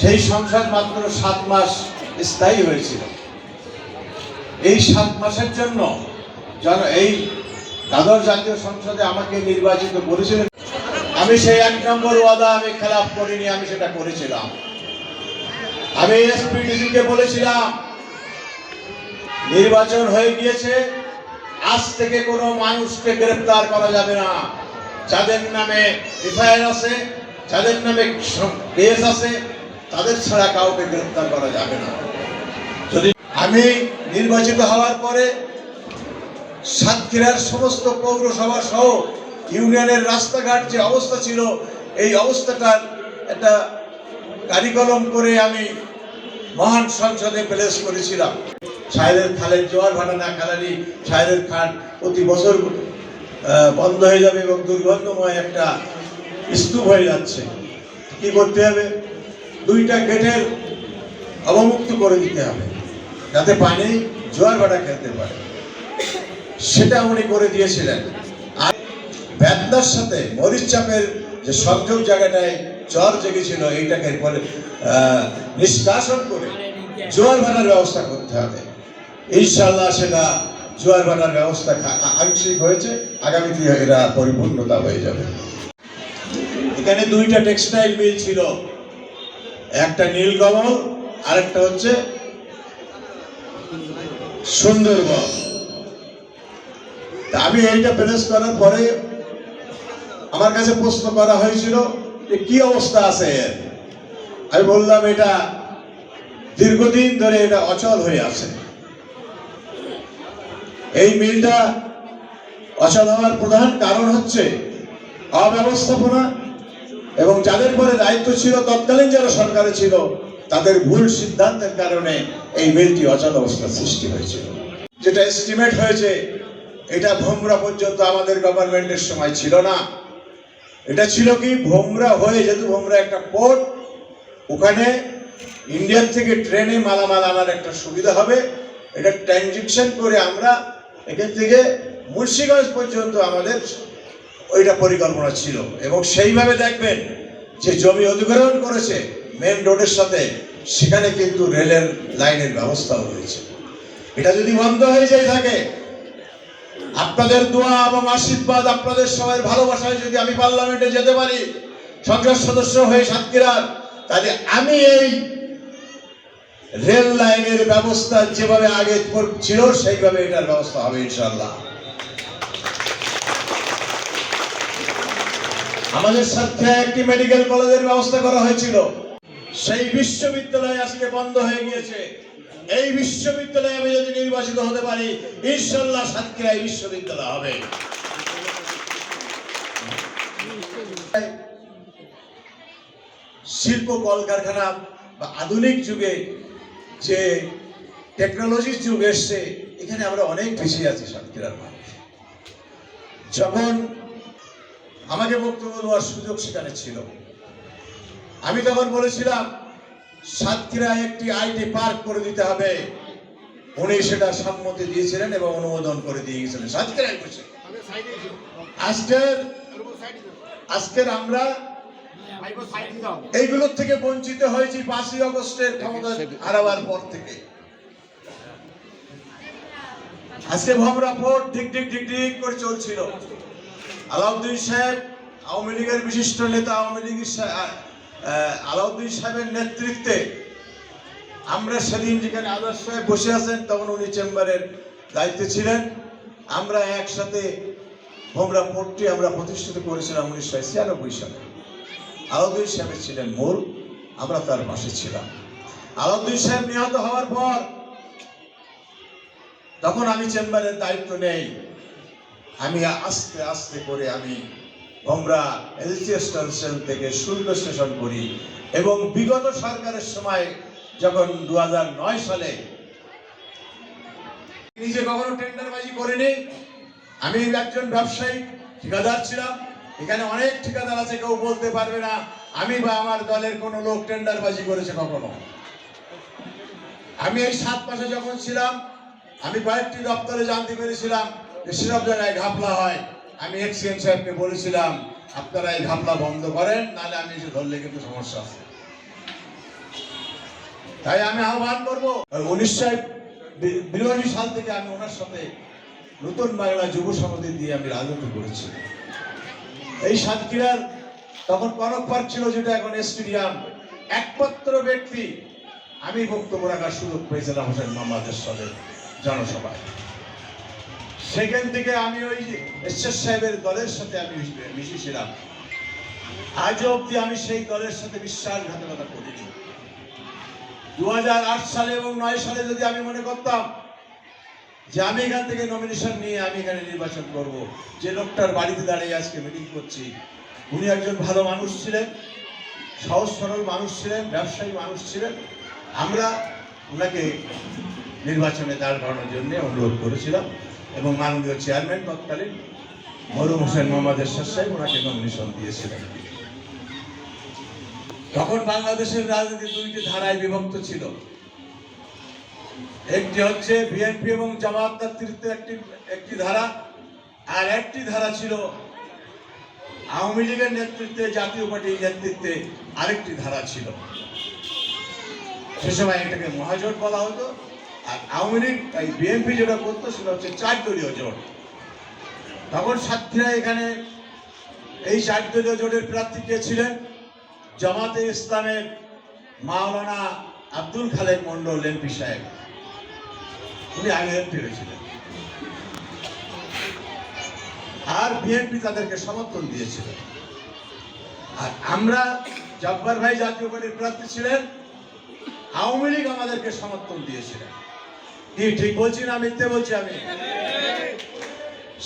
সেই সংসদ মাত্র 7 মাস স্থায়ী হয়েছিল। এই 7 মাসের জন্য এই দ্বাদশ জাতীয় সংসদে আমাকে নির্বাচিত করেছিলেন। আমি সেই 1 নম্বর ওয়াদা আমি খেলাপ করিনি, আমি সেটা করেছিলাম। আমি এসপিডিসিকে বলেছিলাম নির্বাচন হয়ে গিয়েছে, আজ থেকে কোনো মানুষকে গ্রেফতার করা যাবে না। যাদের নামে এফআইআর আছে, যাদের নামে কেস আছে, তাদের ছাড়া কাউকে গ্রেফতার করা যাবে না। যদি আমি নির্বাচিত হওয়ার পরে সাতক্ষীরার সমস্ত পৌরসভা সহ ইউনিয়নের রাস্তাঘাট যে অবস্থা ছিল, এই অবস্থাটার একটা কারিকলম করে আমি মহান সংসদে প্লেস করেছিলাম। সাহেবের খালের জোয়ার ভাটা না খালালি সাহেবের খাল প্রতি বছর বন্ধ হয়ে যাবে এবং দুর্গন্ধময় একটা স্তূপ হয়ে যাচ্ছে। কি করতে হবে? 2টা গেটের অবমুক্ত করে দিতে হবে যাতে পানি জোয়ার ভাটা খেলতে পারে, সেটা উনি করে দিয়েছিলেন। আর বেদনার সাথে মরিচ চাপের যে সংযোগ জায়গাটায় চর জেগেছিল, এইটাকে নিষ্কাশন করে জোয়ার ভাটার ব্যবস্থা করতে হবে। ইনশাআল্লাহ সেটা জোয়ার ভাটার ব্যবস্থা আংশিক হয়েছে, আগামীতে এরা পরিপূর্ণতা হয়ে যাবে। এখানে 2টা টেক্সটাইল মিল ছিল, একটা নীলকমল আর একটা হচ্ছে সুন্দরবন। আমি এইটা প্লেস করার পরে আমার কাছে প্রশ্ন করা হয়েছিল যে কি অবস্থা আছে এর। আমি বললাম এটা দীর্ঘদিন ধরে এটা অচল হয়ে আছে। এই মিলটা অচল হওয়ার প্রধান কারণ হচ্ছে অব্যবস্থাপনা এবং যাদের পরে দায়িত্ব ছিল তৎকালীন যারা সরকারে ছিল তাদের ভুল সিদ্ধান্তের কারণে এই মিলটি অচল অবস্থার সৃষ্টি হয়েছিল। যেটা এস্টিমেট হয়েছে এটা ভোমরা পর্যন্ত আমাদের গভর্নমেন্টের সময় ছিল না। এটা ছিল কি ভোমরা হয়ে, যেহেতু ভোমরা একটা পোর্ট, ওখানে ইন্ডিয়ান থেকে ট্রেনে মালামাল আনার একটা সুবিধা হবে। এটা ট্রানজিকশন করে আমরা এখান থেকে মুন্সিগঞ্জ পর্যন্ত আমাদের ওইটা পরিকল্পনা ছিল। এবং সেইভাবে দেখবেন যে জমি অধিগ্রহণ করেছে মেন রোডের সাথে, সেখানে কিন্তু রেলের লাইনের ব্যবস্থাও রয়েছে। এটা যদি বন্ধ হয়ে যায় থাকে, আপনাদের দোয়া এবং আশীর্বাদ, আপনাদের সবাই ভালোবাসায় যদি আমি পার্লামেন্টে যেতে পারি সংসদ সদস্য হয়ে সাতক্ষীরার, তাহলে আমি এই রেল লাইনের ব্যবস্থা যেভাবে আগে ছিল সেইভাবে এটার ব্যবস্থা হবে ইনশাআল্লাহ। আমাদের সাথে একটি মেডিকেল কলেজের ব্যবস্থা করা হয়েছিল, সেই বিশ্ববিদ্যালয় আজকে বন্ধ হয়ে গিয়েছে। এই বিশ্ববিদ্যালয়ে আমি যদি নির্বাচিত হতে পারি ইনশাআল্লাহ সাতক্ষীরায় বিশ্ববিদ্যালয় হবে। শিল্প কলকারখানা বা আধুনিক যুগে যে টেকনোলজির যুগ এসছে, এখানে আমরা অনেক পিছিয়ে আছি সাতক্ষীরার মানুষ। যখন আমাকে বক্তব্য দেওয়ার সুযোগ সেখানে ছিল, আমি তখন বলেছিলাম সাতক্ষীরায় একটি আইটি পার্ক করে দিতে হবে। উনি সেটা সম্মতি দিয়েছিলেন এবং অনুমোদন করে দিয়ে গেছিলেন সাতক্ষীরায় বসে। আজকের আমরা এইগুলোর থেকে বঞ্চিত হয়েছি 5ই আগস্টের ক্ষমতা হারাবার পর থেকে। আজকে ভোমরা পোর্ট ঠিক ঠিক ঠিক ঠিক করে চলছিল। আলাউদ্দিন সাহেব আওয়ামী লীগের বিশিষ্ট নেতা, আওয়ামী লীগের আলাউদ্দিন সাহেবের নেতৃত্বে আমরা সেদিন যেখানে আদর্শ সাহেব বসে আছেন, তখন উনি চেম্বারের দায়িত্বে ছিলেন, আমরা একসাথে ভোমরা পোর্টটি আমরা প্রতিষ্ঠিত করেছিলাম 1996 সালে। আলাউদ্দিন সাহেব ছিলেন মূল, আমরা তার পাশে ছিলাম। আলাউদ্দিন সাহেব নিহত হওয়ার পর তখন আমি চেম্বারের দায়িত্ব নেই। আমি আস্তে আস্তে করে আমি ভোমরা এলসিএস স্টেশন থেকে শুল্ক স্টেশন করি এবং বিগত সরকারের সময় যখন 2009 সালে নিজে কখনো টেন্ডারবাজি করিনি। আমি একজন ব্যবসায়ী ঠিকাদার ছিলাম। এখানে অনেক ঠিকাদার আছে, কেউ বলতে পারবে না আমি বা আমার দলের কোনো লোক টেন্ডারবাজি করেছে কখনো। আমি এই 7 মাসে যখন ছিলাম, আমি কয়েকটি দপ্তরে জানতে পেরেছিলাম যে সেসব জায়গায় ঘাপলা হয়। আমি এক্সিএম সাহেবকে বলেছিলাম আপনারা এই ঘাপলা বন্ধ করেন, নাহলে আমি এসে ধরলে কিন্তু সমস্যা আছে। তাই আমি আহ্বান করবো 1982 সাল থেকে আমি ওনার সাথে নতুন বাংলা যুব সমিতি দিয়ে আমি রাজনীতি করেছি। এই সাতক্ষীরার তখন কনক পার্ক ছিল, যেটা এখন স্টেডিয়াম, একমাত্র ব্যক্তি আমি বক্তব্য রাখার সুযোগ পেয়েছিলাম হোসেন মোহাম্মদের সাথে জনসভায়। সেখান থেকে আমি ওই এরশাদ সাহেবের দলের সাথে আমি মিশেছিলাম। আজও অব্দি আমি সেই দলের সাথে বিশ্বাসঘাতকতা করিনি। 2008 সালে এবং 9 সালে যদি আমি মনে করতাম যে আমি এখান থেকে নমিনেশন নিয়ে আমি এখানে নির্বাচন করব, যে লোকটার বাড়িতে দাঁড়িয়ে আজকে মিটিং করছি, উনি একজন ভালো মানুষ ছিলেন, সহজ সরল মানুষ ছিলেন, ব্যবসায়ী মানুষ ছিলেন, আমরা ওনাকে নির্বাচনে দাঁড় করানোর জন্য অনুরোধ করেছিলাম এবং মাননীয় চেয়ারম্যান তৎকালীন মরহুম হোসেন মোহাম্মদ এরশাদ সাহেব ওনাকে নমিনেশন দিয়েছিলেন। তখন বাংলাদেশের রাজনীতি দুইটি ধারায় বিভক্ত ছিল। একটি হচ্ছে বিএনপি এবং জামাত নেতৃত্বে একটি ধারা, আর একটি ধারা ছিল আওয়ামী লীগের নেতৃত্বে, জাতীয় পার্টির নেতৃত্বে আরেকটি ধারা ছিল। সে সময় এটাকে মহাজোট বলা হতো। আর আওয়ামী লীগ বিএনপি যেটা করতো সেটা হচ্ছে 4 দলীয় জোট। তখন সাতক্ষীরা এখানে এই 4 দলীয় জোটের প্রার্থী কে ছিলেন? জামাতে ইসলামের মাওলানা আব্দুল খালেক মন্ডল এমপি সাহেব, উনি আগে এমপি হয়েছিলেন। আর বিএনপি তাদেরকে সমর্থন দিয়েছিল। আর আমরা, জব্বার ভাই জাতীয় পার্টির প্রার্থী ছিলেন, আওয়ামী লীগ আমাদেরকে সমর্থন দিয়েছিলেন। কি ঠিক বলছি না মিথ্যে বলছি আমি?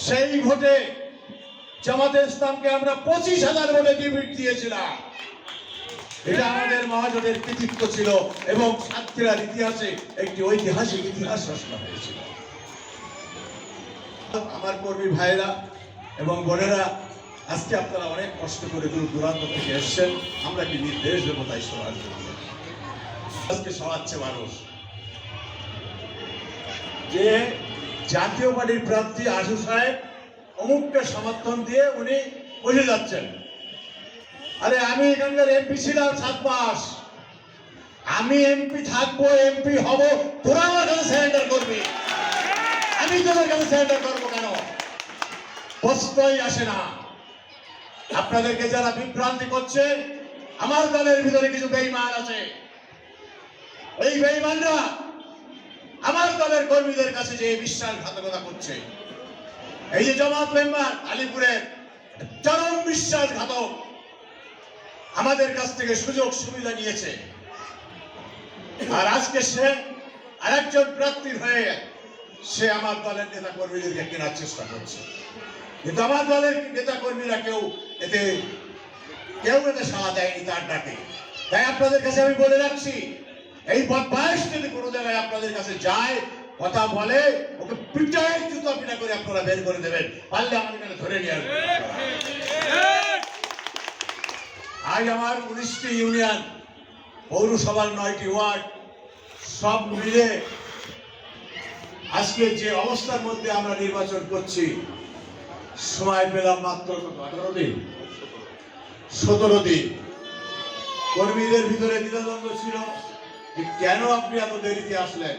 সেই ভোটে জামাতে ইসলামকে আমরা 25,000 ভোটে ডিফিট দিয়েছিলাম। এটা আমাদের মহাজোটের কৃতিত্ব ছিল এবং সাতক্ষীরার ইতিহাসে একটি ঐতিহাসিক ইতিহাস রচনা হয়েছিল। আমার কর্মী ভাইরা এবং বোনেরা, আজকে আপনারা অনেক কষ্ট করে দূর দূরান্ত থেকে এসছেন, আমরা কি নির্দেশ দেবো তাই শোনার জন্য। আজকে শোনাচ্ছে মানুষ যে জাতীয় পার্টির প্রার্থী আশু সাহেব অমুককে সমর্থন দিয়ে উনি বসে যাচ্ছেন। আরে আমি এখানকার এমপি ছিলাম 7 মাস, আমি এমপি থাকবো, এমপি হব, তোরা আমার কাছে সারেন্ডার করবি, আমি তোদের কাছে সারেন্ডার করবো কেন? প্রশ্নই আসে না। আপনাদেরকে যারা বিভ্রান্তি করছে, আমার দলের ভিতরে কিছু বেঈমান আছে। এই বেঈমানরা আমার দলের কর্মীদের কাছে যে বিশ্বাসঘাতকতা করছে, এই যে জামাত মেম্বার আলিপুরের চরম বিশ্বাসঘাতক, আমাদের কাছ থেকে সুযোগ সুবিধা নিয়েছে। আর আজকে সে আরেকজন প্রার্থী হয়ে সে আমার দলের নেতা কর্মীদেরকে কেনার চেষ্টা করছে। কিন্তু আমার দলের নেতা কর্মীরা কেউ এতে সাড়া দেয়নি তার ডাকে। তাই আপনাদের কাছে আমি বলে রাখছি, এই বদমাইশ যদি কোনো জায়গায় আপনাদের কাছে যায়, কথা বলে, ওকে পিটাই জুতা পিটা করে আপনারা বের করে দেবেন, পারলে আমাদের এখানে ধরে নিয়ে আসবেন। আজ আমার 19টি ইউনিয়ন, পৌরসভার 9টি ওয়ার্ড সব মিলে আজকে যে অবস্থার মধ্যে আমরা নির্বাচন করছি, সময় পেলাম মাত্র 18 দিন 17 দিন। কর্মীদের ভিতরে দ্বিধাদ্বন্দ্ব ছিল যে কেন আপনি এত দেরিতে আসলেন।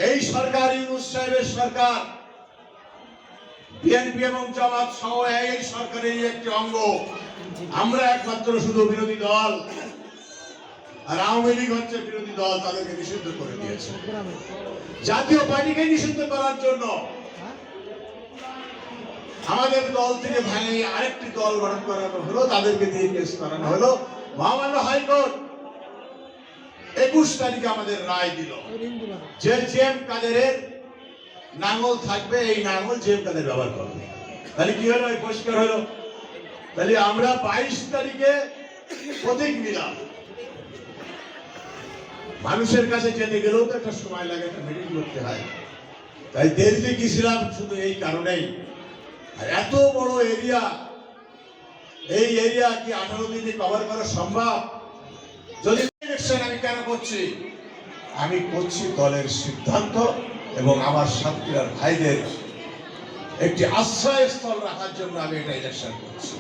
এই সরকার, ইউনূস সাহেবের সরকার, বিএনপি এবং জামাত সহ এই সরকারের একটি অঙ্গ। আমরা একমাত্র শুধু বিরোধী দল, আর আওয়ামী লীগ হচ্ছে বিরোধী দল, তাদেরকে নিষিদ্ধ করে দিয়েছে। জাতীয় পার্টিকে নিষিদ্ধ করার জন্য আমাদের দল থেকে ভাঙে আরেকটি দল গঠন করানো হলো, তাদেরকে দিয়ে কেস করানো হলো। মহামান্য হাইকোর্ট 21 তারিখে আমাদের রায় দিল যে জেএম কাদেরের নাঙ্গল থাকবে, এই নাঙ্গল জেএম কাদের ব্যবহার করবে। তাহলে কি হলো? পরিষ্কার হলো। তাহলে আমরা 22 তারিখে প্রতীক নিলাম। মানুষের কাছে যেতে গেলেও তো একটা সময় লাগে, একটা মিটিং করতে হয়। তাই দেরিতে গেছিলাম শুধু এই কারণেই। এত বড় এরিয়া, এই এরিয়া কি 18 দিনে কভার করা সম্ভব? যদি আমি কেন করছি? আমি করছি দলের সিদ্ধান্ত এবং আমার সাতক্ষীরার ভাইদের একটি আশ্রয়স্থল রাখার জন্য আমি এটা ইলেকশন করছি।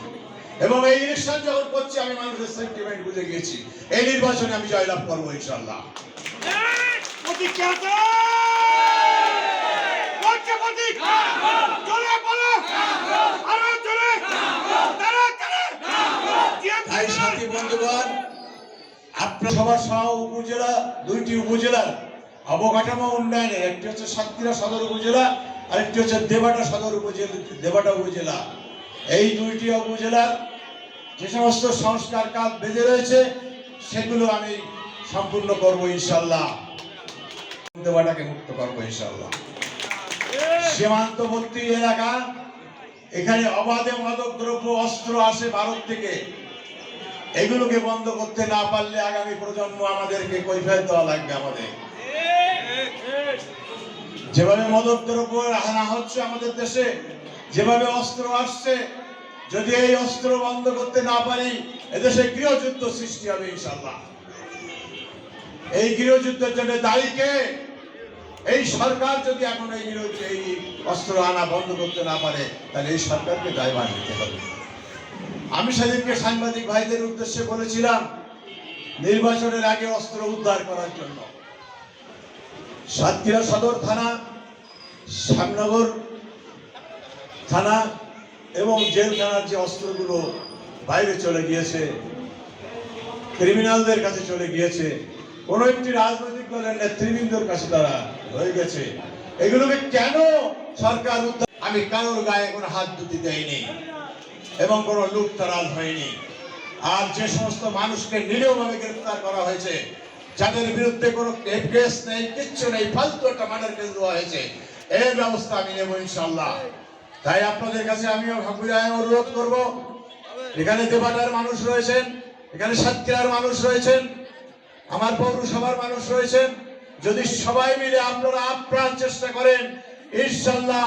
এবং এই ইলেকশন যখন করছি আমি মানুষের সেন্টিমেন্ট বুঝে গিয়েছি, এই নির্বাচনে আমি জয়লাভ করবো ইনশাল্লাহ। তাই সাথী বন্ধুগণ, আপনার সবার সহ উপজেলা, 2টি উপজেলার অবকাঠামো উন্নয়নে, একটি হচ্ছে সাতক্ষীরা সদর উপজেলা, আরেকটি হচ্ছে দেবাটা সদর উপজেলা, দেবাটা উপজেলা। এই 2টি উপজেলার যে সমস্ত সংস্কার কাজ বেঁধে রয়েছে সেগুলো আমি সম্পূর্ণ করবো ইনশাল্লাহ। দেবাটাকে মুক্ত করবো ইনশাল্লাহ। সীমান্তবর্তী এলাকা, এখানে অবাধে মাদক দ্রব্য অস্ত্র আসে ভারত থেকে, এগুলোকে বন্ধ করতে না পারলে আগামী প্রজন্ম আমাদেরকে কৈফিয়ত দেওয়া লাগবে। আমাদের যেভাবে মাদক দ্রব্য আনা হচ্ছে আমাদের দেশে, যেভাবে অস্ত্র আসছে, যদি এই অস্ত্র বন্ধ করতে না পারি এদেশে গৃহযুদ্ধ সৃষ্টি হবে ইনশাল্লাহ। এই গৃহযুদ্ধের জন্য দায়ী কে? এই সরকার যদি এখন এই অস্ত্র আনা বন্ধ করতে না পারে তাহলে এই সরকারকে দায়ভার নিতে হবে। আমি সেদিনকে সাংবাদিক ভাইদের উদ্দেশ্যে বলেছিলাম, নির্বাচনের আগে অস্ত্র উদ্ধার করার জন্য সাতক্ষীরা সদর থানা, শ্যামনগর থানা এবং জেলখানার যে অস্ত্রগুলো বাইরে চলে গিয়েছে, ক্রিমিনালদের কাছে চলে গিয়েছে, কোন একটি রাজনৈতিক দলের নেতৃবৃন্দর কাছে তারা হয়ে গেছে, এগুলোকে কেন সরকার উদ্ধার? আমি কারোর গায়ে কোনো হাত দুটি দেয়নি এবং কোনো লুটতরাজ হয়নি। আর যে সমস্ত মানুষকে নিরীহভাবে গ্রেফতার করা হয়েছে, যাদের বিরুদ্ধে কোনো কেস নেই, কিচ্ছু নেই, ফালতু একটা মার্ডার কেস দেওয়া হয়েছে, এর ব্যবস্থা আমি নেব ইনশাল্লাহ। তাই আপনাদের কাছে আমিও অনুরোধ করব, এখানে দেবাটার মানুষ রয়েছেন, এখানে সাতক্ষীরার মানুষ রয়েছেন, আমার পৌরসভার মানুষ রয়েছেন, যদি সবাই মিলে আপনারা আপ্রাণ চেষ্টা করেন ইনশাল্লাহ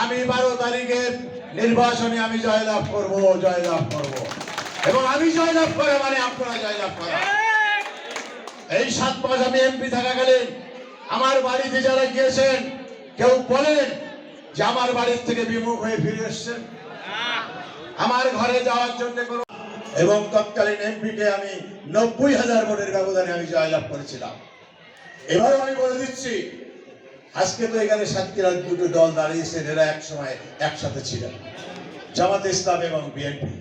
আমি 12 তারিখের নির্বাচনে আমি জয়লাভ করব, জয়লাভ করব। এবং আমি জয়লাভ করে মানে আপনারা জয়লাভ করা। এই 7 মাস আমি এমপি থাকাকালীন আমার বাড়িতে যারা গিয়েছেন কেউ বলেন যে আমার বাড়ির থেকে বিমুখ হয়ে ফিরে এসছেন? আমার ঘরে যাওয়ার জন্য কোনো, এবং তৎকালীন এমপিকে আমি 90,000 ভোটের ব্যবধানে আমি জয়লাভ করেছিলাম। এবারও আমি বলে দিচ্ছি, আজকে তো এখানে সাতক্ষীরার 2টো দল দাঁড়িয়েছেন, এরা এক সময় একসাথে ছিলেন, জামাতে ইসলাম এবং বিএনপি।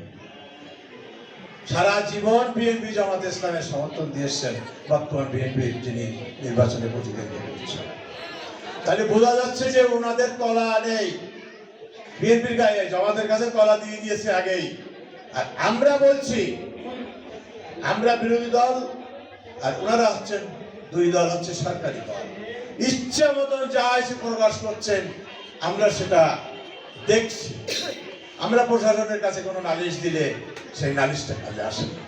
সারা জীবন বিএনপি জামাতে ইসলামের সমর্থন দিয়েছেন, বর্তমান বিএনপি যিনি নির্বাচনে প্রতিদ্বন্দ্বিতা করছেন। তাহলে বোঝা যাচ্ছে যে ওনাদের তলা নেই, বিএনপির গায়ে জামাতের কাছে তলা দিয়ে দিয়েছে আগেই। আর আমরা বলছি, আমরা বিরোধী দল আর ওনারা হচ্ছেন 2 দল, হচ্ছে সরকারি দল। ইচ্ছা মতো যা এসে প্রকাশ করছেন আমরা সেটা দেখছি। আমরা প্রশাসনের কাছে কোনো নালিশ দিলে সেই নালিশটা কাজে আসে না,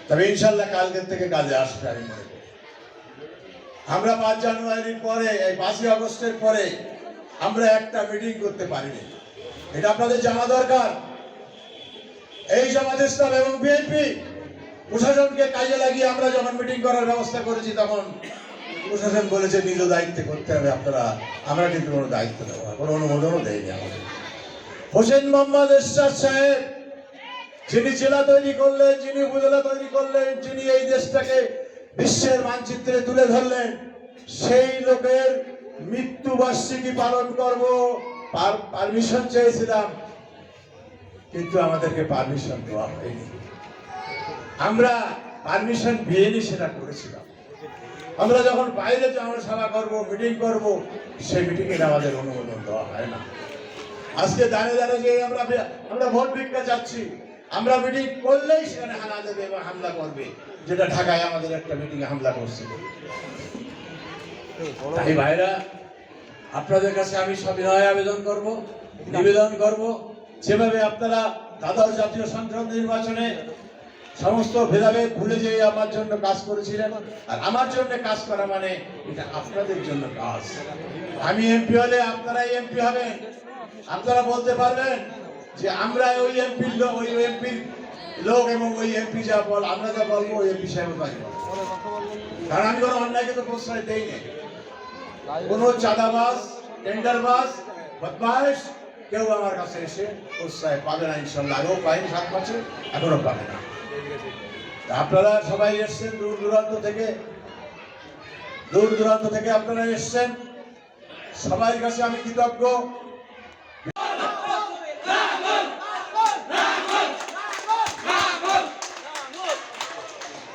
তবে ইনশাল্লাহ কালকের থেকে কাজে আসবে আমি মনে করি। আমরা 5 জানুয়ারির পরে, এই 5ই আগস্টের পরে আমরা একটা মিটিং করতে পারিনি, এটা আপনাদের জানা দরকার। এই জামাত ইসলাম এবং বিএনপি প্রশাসনকে কাজে লাগিয়ে আমরা যখন মিটিং করার ব্যবস্থা করেছি তখন প্রশাসন বলেছে নিজ দায়িত্বে করতে হবে আপনারা, আমরা কিন্তু কোনো দায়িত্ব দেবো না, কোনো অনুমোদনও দেয়নি আমাদের। হোসেন মোহাম্মদ এরশাদ সাহেব যিনি জেলা তৈরি করলেন, যিনি উপজেলা তৈরি করলেন, যিনি এই দেশটাকে বিশ্বের মানচিত্রে তুলে ধরলেন, সেই লোকের মৃত্যুবার্ষিকী পালন করব, পারমিশন চেয়েছিলাম, কিন্তু আমাদেরকে পারমিশন দেওয়া হয়নি। আমরা পারমিশন পেয়ে সেটা করেছিলাম। আমরা যখন বাইরে জনসভা করব, মিটিং করব, সেই মিটিংয়ে আমাদের অনুমোদন দেওয়া হয় না। আজকে দাঁড়ে দাঁড়ে যে আমরা ভোট ভিক্ষা চাচ্ছি, আমরা মিটিং করলেই সেখানে হানা দেবে এবং হামলা করবে, যেটা ঢাকায় আমাদের একটা মিটিংয়ে হামলা করছিল। তাই ভাইরা, আপনাদের কাছে আমি সবিনয় আবেদন করব, নিবেদন করব, যেভাবে আপনারা দ্বাদশ জাতীয় সংসদ নির্বাচনে সমস্ত ভেদাভেদ ভুলে যেয়ে আমার জন্য কাজ করেছিলেন, আর আমার জন্য কাজ করা মানে এটা আপনাদের জন্য কাজ। আমি এমপি হলে আপনারাই এমপি হবেন। আপনারা বলতে পারবেন যে আমরা ওই এমপির লোক, ওই এমপির লোক, এবং ওই এমপি যা বল, আমরা যা বলবো ওই এমপি সাহেব তাই বলবো। কারণ আমি কোনো অন্যায়কে তো প্রশ্রয় দেই না। কোনো চাঁদাবাজ, টেন্ডারবাজ, বদমাইশ কেউ আমার কাছে এসে উৎসাহ পাবে না, ইনশাল্লাহ। আগেও পাইনি 7 মাসে, এখনো পাবে না। আপনারা সবাই এসছেন দূর দূরান্ত থেকে আপনারা এসছেন, সবাই কাছে আমি কৃতজ্ঞ।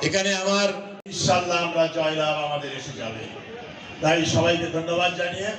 এখানে আমার ইনশাল্লাহ আমরা জয়লাভ আমাদের এসে যাবে। তাই সবাইকে ধন্যবাদ জানিয়ে